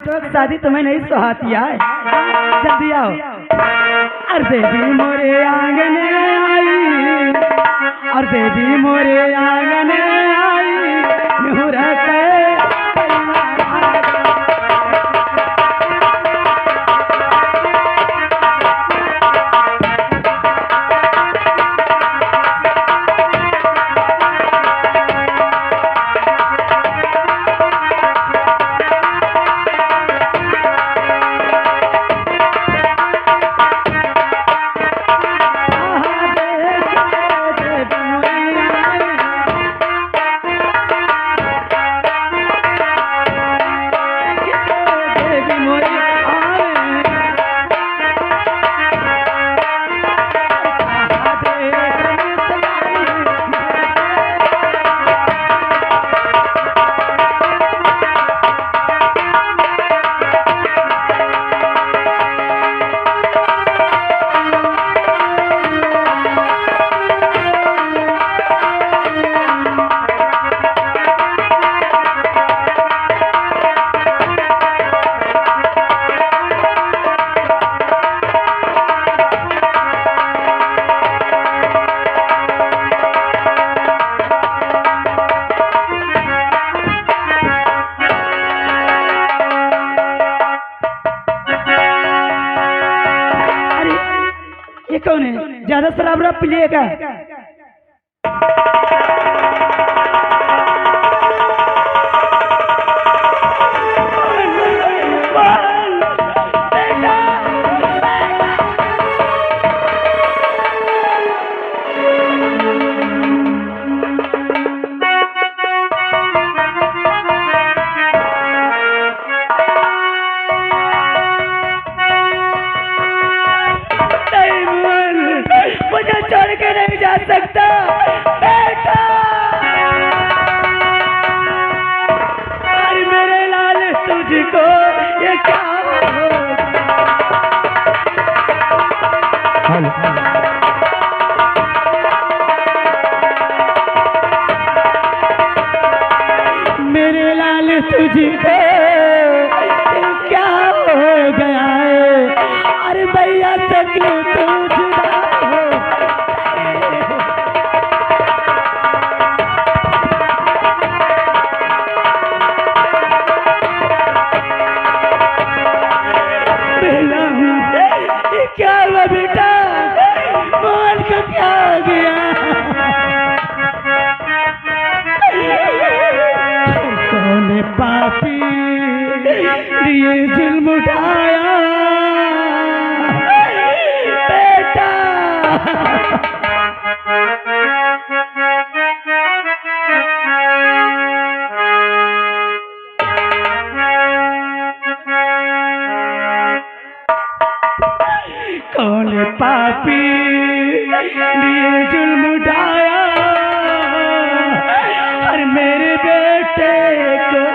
तो शादी तुम्हें नहीं सुहाती है, जल्दी आओ। और देवी मोरे आंगन आई, और देवी मोरे आंगन आई, निहुरा के कौन है? ज्यादा शराब रब पिएगा। मुझे छोड़ के नहीं जा सकता बेटा। अरे मेरे लाल तुझको ये क्या मेरे लाल तुझको क्या हो गया है? अरे भैया सकलू तुझ क्या हुआ बेटा? मोहन को क्या हो गया? कौन पापी ये जुल्म उठाया बेटा? कौन पापी लिए जुल्म उठाया और मेरे बेटे को?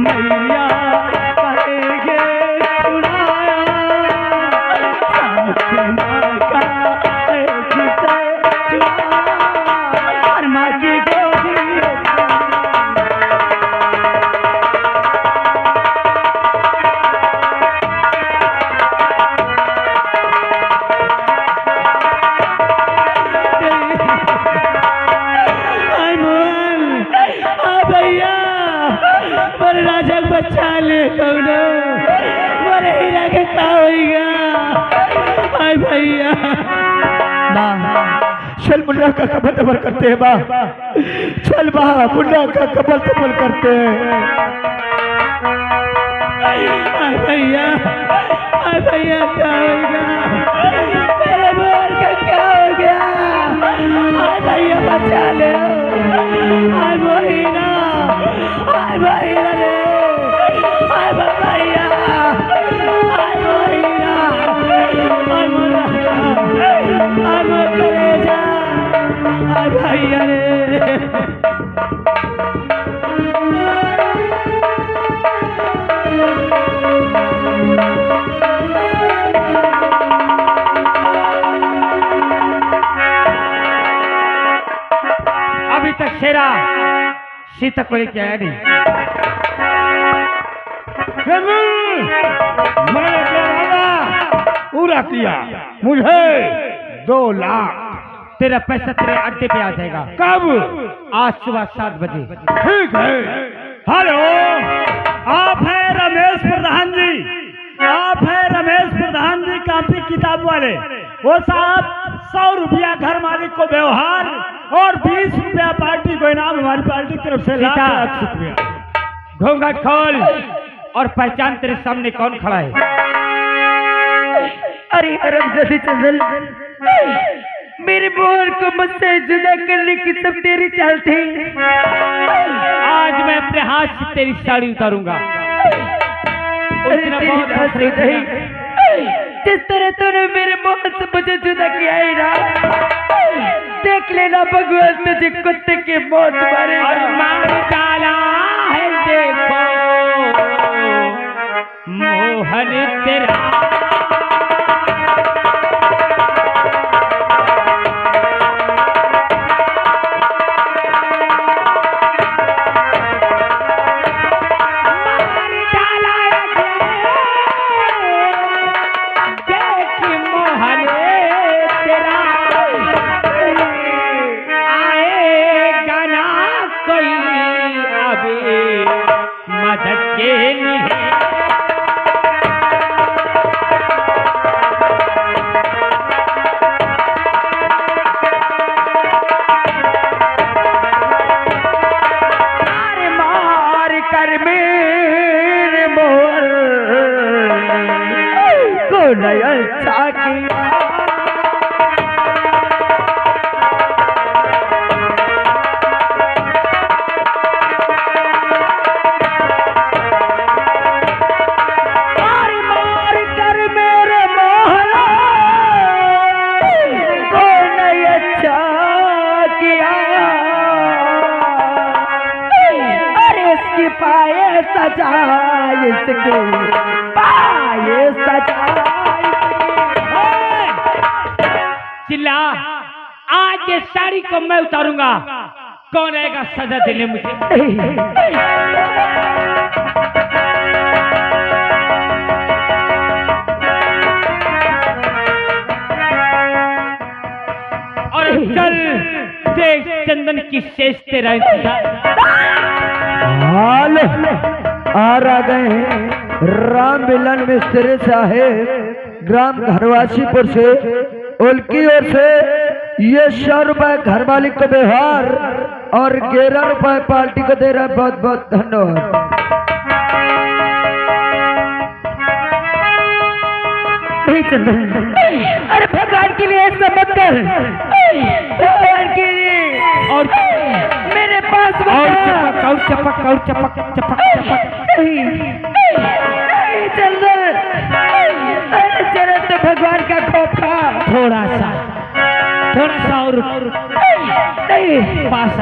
मैया कहेंगे सुनाया माँ का और माँ की गोदी राजा बच्चा ले कौनो मोरे हीरा के का होइगा? हाय भैया बा चल मुन्ना का कबर तबर करते हैं बा, चल बा मुन्ना का कबर तबर करते हैं। हाय भैया हाय भैया क्या हो गया, मेरे मोहन का क्या हो गया, हाय भैया बचा ले, हाय मोहिना, हाय भैया रे, हाय भैया, हाय मोहिना, हाय मोरा, हाय मोर कलेजा, हाय भैया रे। अभी तक शेरा सीता को लेके आया नहीं। मैंने पूरा किया, मुझे 2 लाख। तेरा पैसा तेरे अड्डे पे आ जाएगा। कब? आज सुबह 7 बजे। ठीक है। हेलो, आप हैं रमेश प्रधान जी? आप हैं रमेश प्रधान जी कॉपी किताब वाले? वो साहब 100 रुपया घर मालिक को व्यवहार और 20 रुपया पार्टी को इनाम, हमारी पार्टी की तरफ से लाख शुक्रिया। घूंघट खोल और पहचान, तेरे सामने कौन खड़ा है? अरे हरामजादी चंदन, मेरे मोहन को मुझसे जुदा करने की सब तेरी चाल थी। आज मैं अपने हाथ से तेरी साड़ी उतारूंगा। जिस तरह तूने मेरे मोहन से मुझे जुदा किया है ना, देख लेना भगवान तुझे कुत्ते की मौत मारेगा। और मार डाला है देखो मोहन तेरा। अच्छा किया मार कर मेरे मोहन को नहीं अच्छा किया। अरे इसकी पाए सजा, इसके पाए सजा। चिल्ला, आज ये साड़ी को मैं उतारूंगा। कौन आएगा सजा देने मुझे? और चल देख चंदन की शेष तेरा इंतजार। हाल आ गए हैं राम मिलन मिस्त्री साहेब ग्राम घरवासीपुर से। उनकी ओर से ये 100 रुपए घर मालिक को व्यवहार और 11 रुपए पार्टी को दे रहा है। बहुत बहुत धन्यवाद। अरे भगवान के लिए ऐसा मत कर, भगवान के लिए। और मेरे पास और चपक और चपक चपक चपक। नहीं चंदन, अरे जरा तो भगवान का खौफ था। थोड़ा सा और नहीं पास आ।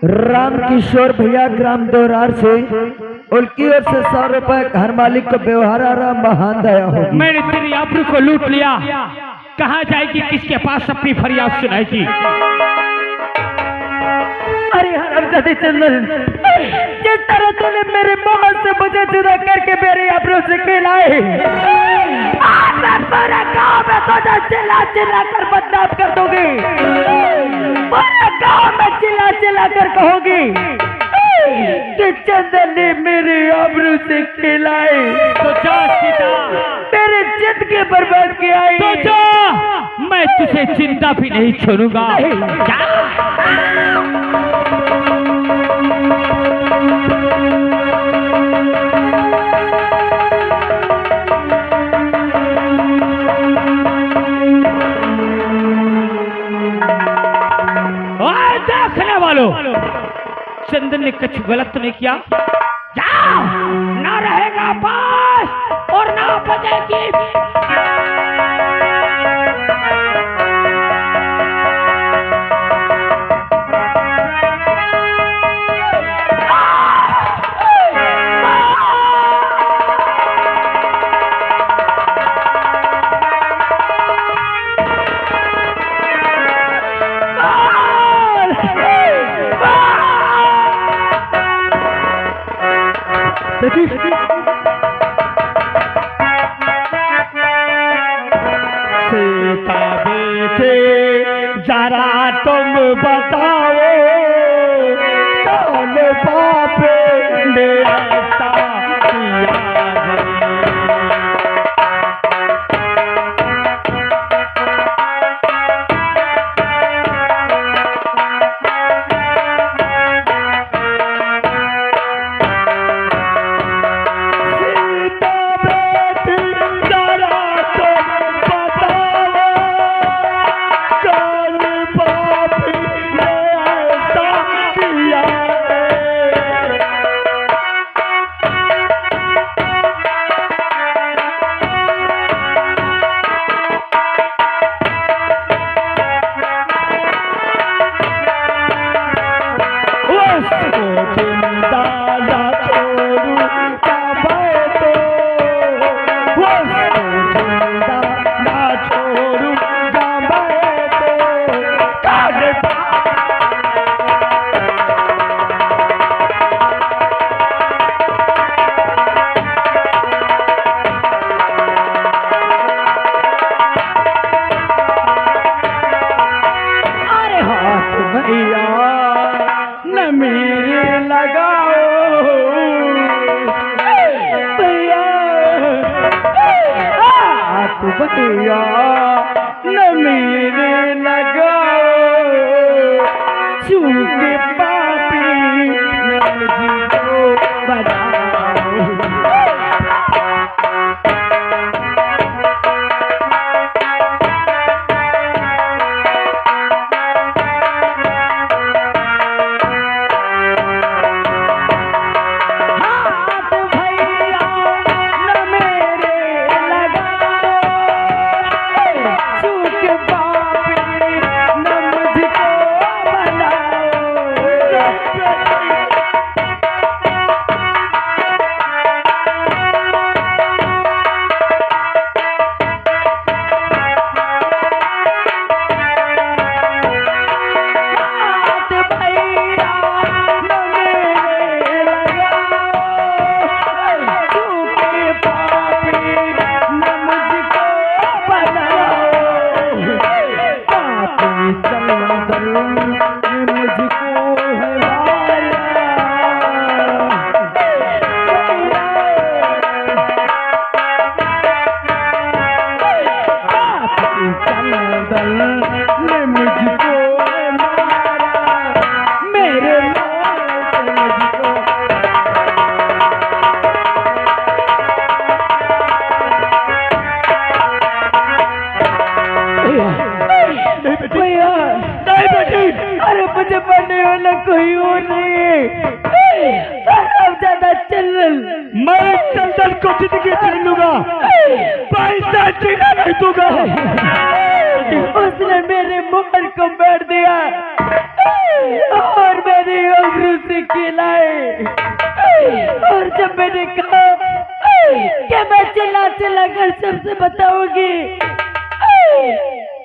राम किशोर भैया ग्राम दोरार से। उनकी ओर से 100 रुपए घर मालिक को व्यवहार आ रहा। महान दया होगी। मैंने तेरी आबरू को लूट लिया। कहाँ जाएगी, किसके पास अपनी फरियाद सुनाएगी? अरे समझा थी चंदन, जिस तरह तूने मेरे मोहन से मुझे जुदा करके मेरे आबरू से खिलाए, आज मैं पूरे गांव में तुझे चिल्ला चिल्ला कर बदनाम कर दूंगी। पूरे गांव में चिल्ला चिल्ला कर कहूंगी कि चंदन ने मेरे आबरू से खिलाए। तो जा सीता, मेरी जिंदगी बर्बाद किया है। तो जा, मैं तुझे चिंता भी नहीं छोड़ूंगा। देखने वालों, चंदन ने कुछ गलत तो नहीं किया। जाओ, ना रहेगा पास और ना बजेगी। सीता बेटे जरा तुम बताओ, कौन पाप ने ऐसा किया है? भैया न मेरे लगाओ, चूके पापी न मुझको बनाओ। अरे मुझे बनने वाला कोई और नहीं है। अब ज्यादा चंदन, मैं चंदन को जिंदगी दे लूंगा, पैसा जीना नहीं दूंगा। उसने मेरे मोहन को मार दिया और मेरी उम्र से खिलाए। और जब मैंने कहा कि मैं चिल्ला चिल्ला कर सबसे बताऊंगी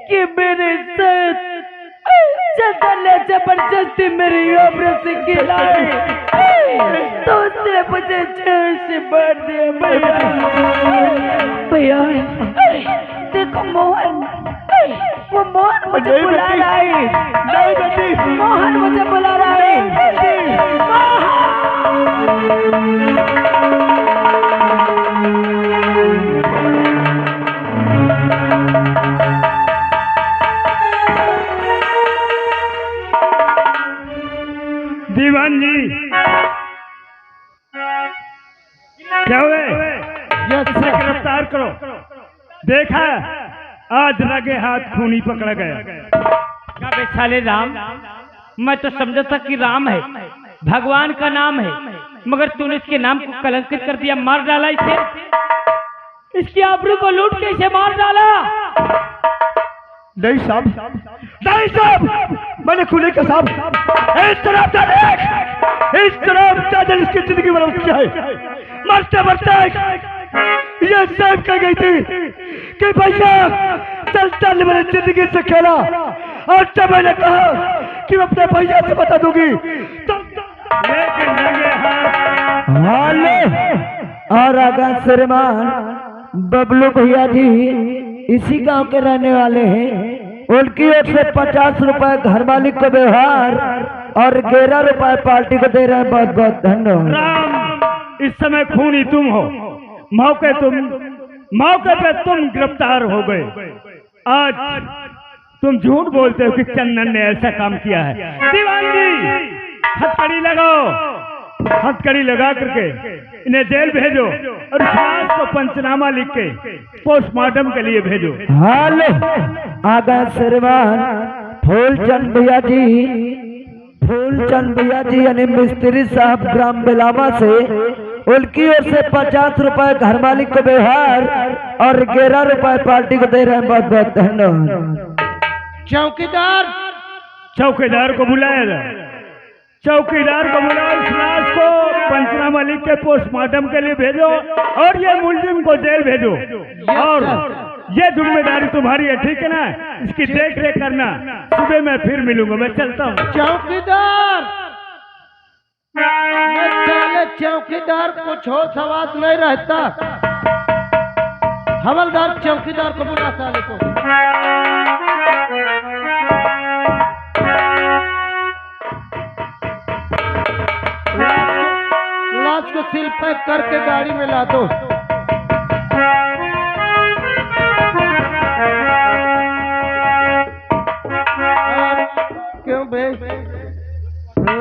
कि मेरे साथ चंदन ने जबरदस्ती मेरी उम्र से खिलाई तो उसने मुझे जेल से मार दिया भैया। देखो मोहन, वो मोहन मुझे बुला रहा है। नहीं बेटी, मोहन मुझे बुला रहा है। दीवान जी क्या हुए? इसे गिरफ्तार करो। देखा आज लगे हाथ खूनी पकड़ा गया। क्या बे साले राम, मैं तो समझा था कि राम है, भगवान का नाम है, मगर तूने इसके नाम को कलंकित कर दिया, मार डाला इसे। इसकी आबरू को लूट के इसे मार डाला। नहीं साहब, नहीं साहब, मैंने खूनी का साहब इस तरफ से देख, इस तरफ चादर इसकी जिंदगी बर्बाद किया है। मरते मरते ये साहब कह गई थी कि भैया चल चल मेरी जिंदगी से खेला, और जब मैंने कहा कि मैं अपने भैया से बता दूंगी तो लेकिन लगे हाथ और आगा श्रीमान बबलू भैया जी इसी गांव के रहने वाले हैं। उनकी ओर से 50 रुपए घर मालिक को व्यवहार और 11 रुपए पार्टी को दे रहे हैं। बहुत बहुत धन्यवाद। राम, इस समय खूनी तुम हो, मौके पे तुम गिरफ्तार हो गए। आज तुम झूठ बोलते हो कि चंदन ने ऐसा काम किया है। दीवान जी हथकड़ी लगाओ, हथकड़ी लगा करके इन्हें जेल भेजो और इस लाश को पंचनामा लिख के पोस्टमार्टम के लिए भेजो। हेलो आगा श्रीमान फूलचंद भैया जी यानी मिस्त्री साहब ग्राम बेलावा से, उनकी ओर से 50 रुपए घर मालिक को व्यवहार और 11 रुपए पार्टी को दे रहे हैं। बहुत बहुत धन्यवाद। चौकीदार को बुलाया जाए, चौकीदार को बुलाओ, इस लाश को पंचनामा लिख के पोस्टमार्टम के लिए भेजो और ये मुलजिम को जेल भेजो। और ये जिम्मेदारी तुम्हारी है, ठीक है ना? इसकी देख रेख करना। सुबह मैं फिर मिलूंगा, मैं चलता हूँ। चौकीदार, साले चौकीदार कुछ हो सवाल नहीं रहता। हवलदार चौकीदार को बुला साले को। लाश को सील पैक करके गाड़ी में ला दो। क्यों भाई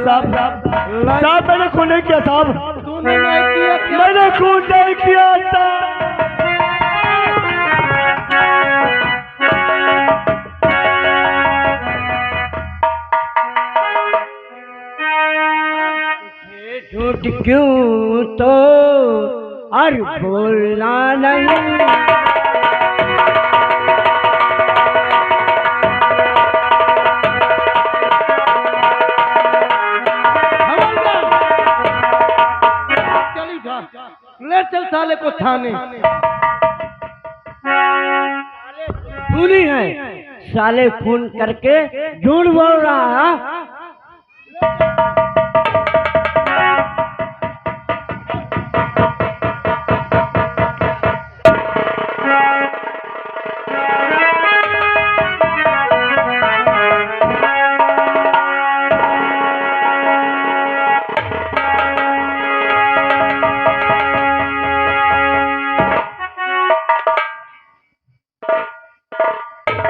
साहब मैंने खून नहीं किया साहब, तूने नहीं किया क्या? मैंने खून नहीं किया साहब। झूठ क्यों तो और बोलना नहीं। चली जा, ले चल साले को थाने। खूनी है साले, खून करके झूठ बोल रहा है।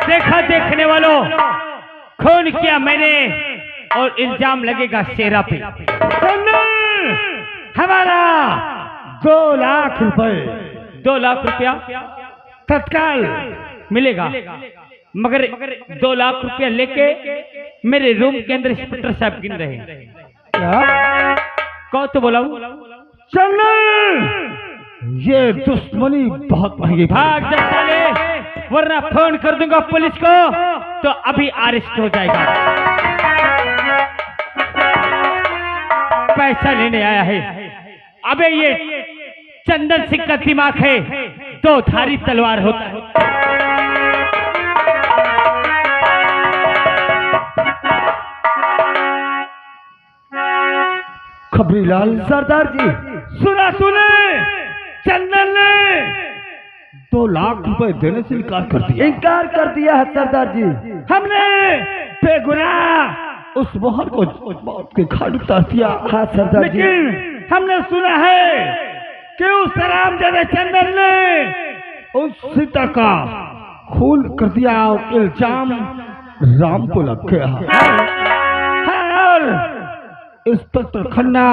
देखा देखने वालों, खून किया मैंने और इल्जाम लगेगा शेरा पे। हमारा 2 लाख रुपए 2 लाख रुपया तत्काल मिलेगा, मगर 2 लाख रुपया लेके मेरे रूम के अंदर इंस्पेक्टर साहब गिन रहे हैं। कौन तो बोला चंदन, ये दुश्मनी बहुत महंगी। भाग जा साले, वरना फोन कर दूंगा पुलिस को तो अभी अरेस्ट हो जाएगा। पैसा लेने आया है। अबे ये चंदन सिंह का दिमाग है, 2 धारी तलवार होता है। खबरीलाल सरदार जी, सुना सुने, चंदन ने 2 लाख रुपए देने से इनकार कर दिया है सरदार जी। हमने बेगुनाह उस मोहर को मौत के घाट उतार दिया। हाँ सरदार जी। लेकिन हमने सुना है कि उस रामजादा चंदन ने उस सीता का खून कर दिया और इल्जाम राम को लग गया। और इंस्पेक्टर खन्ना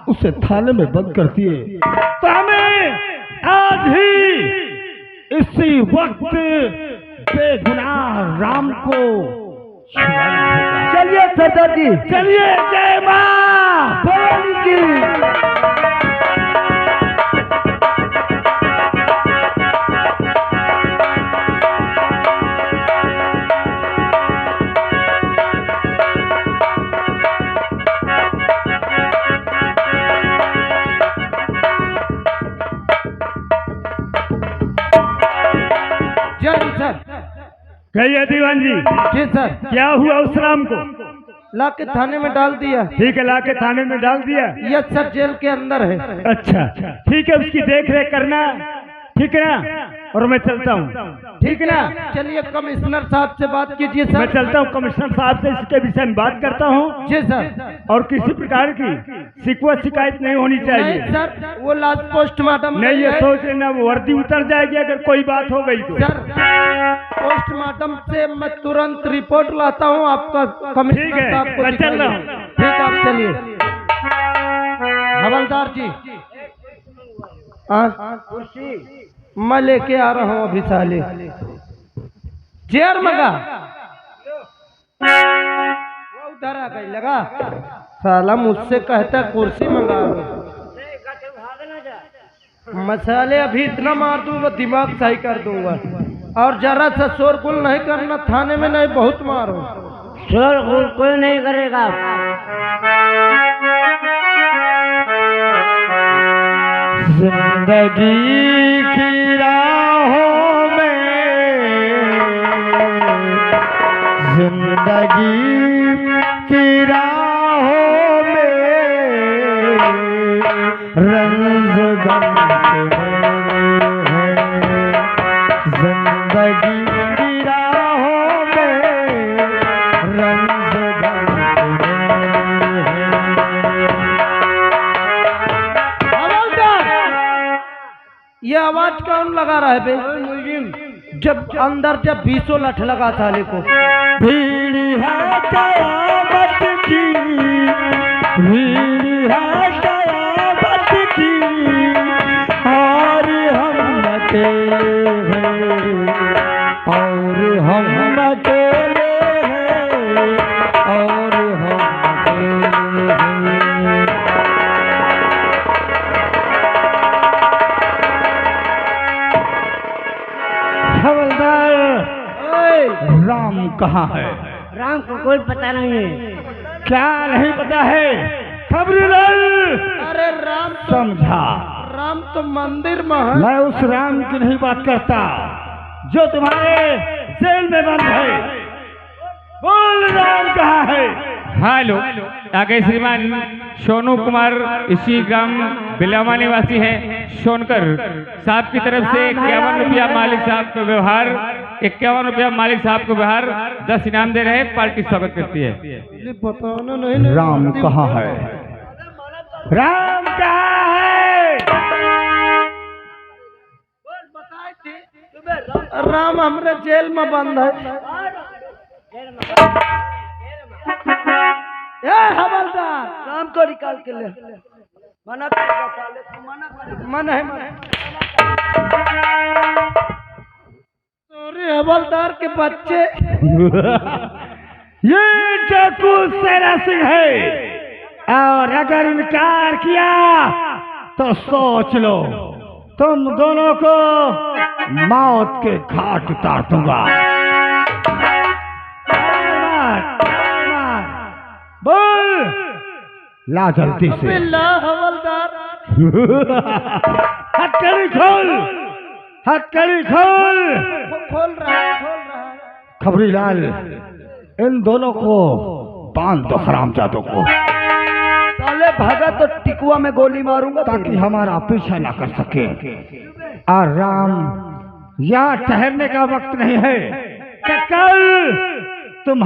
उसे थाने में बंद कर दिए। तो हमें आज ही इसी वक्त बेगुनाह राम को छुड़ाना होगा। चलिए सरदार जी, चलिए। जय मां भवानी की। कहिए दीवान जी, जी सर, क्या हुआ उस राम को? ला के थाने में डाल दिया। ठीक है, लाके थाने में डाल दिया। यस सर, जेल के अंदर है। अच्छा ठीक है, उसकी देख रेख करना, ठीक है ना? और मैं चलता हूँ, ठीक है ना? चलिए कमिश्नर साहब से बात कीजिए मैं सर। चलता हूँ, कमिश्नर साहब से इसके विषय में बात करता हूँ। जी सर। और किसी प्रकार की शिकवा शिकायत नहीं होनी नहीं चाहिए। सर, वो लास्ट पोस्टमार्टम नहीं, ये सोच लेना वर्दी उतर जाएगी अगर कोई बात हो गई तो। सर, पोस्टमार्टम से मैं तुरंत रिपोर्ट लाता हूँ आपका ठीक कमिश्नर है, साहब को मैं चल रहा दिखाइए। हूँ। ठीक, आप चलिए। हवलदार जी, कुर्सी मैं लेके आ रहा हूँ अभी। साले चेयर मंगा, वो उधर आ गई लगा। साला मुझसे कहता कुर्सी मंगा लो। मसाले अभी इतना मार दूंगा दिमाग सही कर दूंगा। और जरा सा शोरगुल नहीं करना थाने में, नहीं बहुत मारो। शोरगुल कोई नहीं करेगा। जिंदगी की राहों में, जिंदगी की राहों में रंग गम के हैं। जिंदगी की राहों में रंग गम के हैं। ये आवाज कौन लगा रहा है बे? जब अंदर जब 20 लठ लगा साले को। भीड़ है कयामत की, भीड़ है कयामत की, और हम अकेले हैं, और हम अकेले हैं, और हम अकेले हैं। हवलदार, राम कहाँ है? राम को कोई पता नहीं है। क्या नहीं पता है? खबरीलाल, अरे राम समझा। राम तो मंदिर में है। मैं उस राम की नहीं बात करता जो तुम्हारे जेल में बंद है। बोल, राम कहाँ है? हेलो, आगे श्रीमान सोनू कुमार इसी गांव बिलामा निवासी है। सोनकर साहब की तरफ से 51 रुपया मालिक साहब को व्यवहार, 51 रुपया मालिक साहब को व्यवहार, 10 इनाम दे रहे हैं। पार्टी स्वागत करती है। बताना नहीं। राम कहाँ है? राम कहाँ है? राम हमरे जेल में बंद है। ए हवलदार, राम को निकाल के ले। मना करेगा साले, तू मना करेगा। मन है, मन है। सॉरी हवलदार के बच्चे। ये चाकू सेरा सिंह है, और अगर इनकार किया तो सोच लो, तुम दोनों को मौत के घाट उतार दूंगा। बोल, ला जल्दी से। बिल्ला हवलदार। हथकड़ी खोल, हथकड़ी खोल। खोल रहा है, खोल रहा है। खबरीलाल, इन दोनों को बांध दो हरामजादों को। साले भागा तो टिकुआ में गोली मारूंगा ताकि हमारा पीछा ना कर सके। और राम, यहाँ ठहरने का वक्त नहीं है कि कल तुम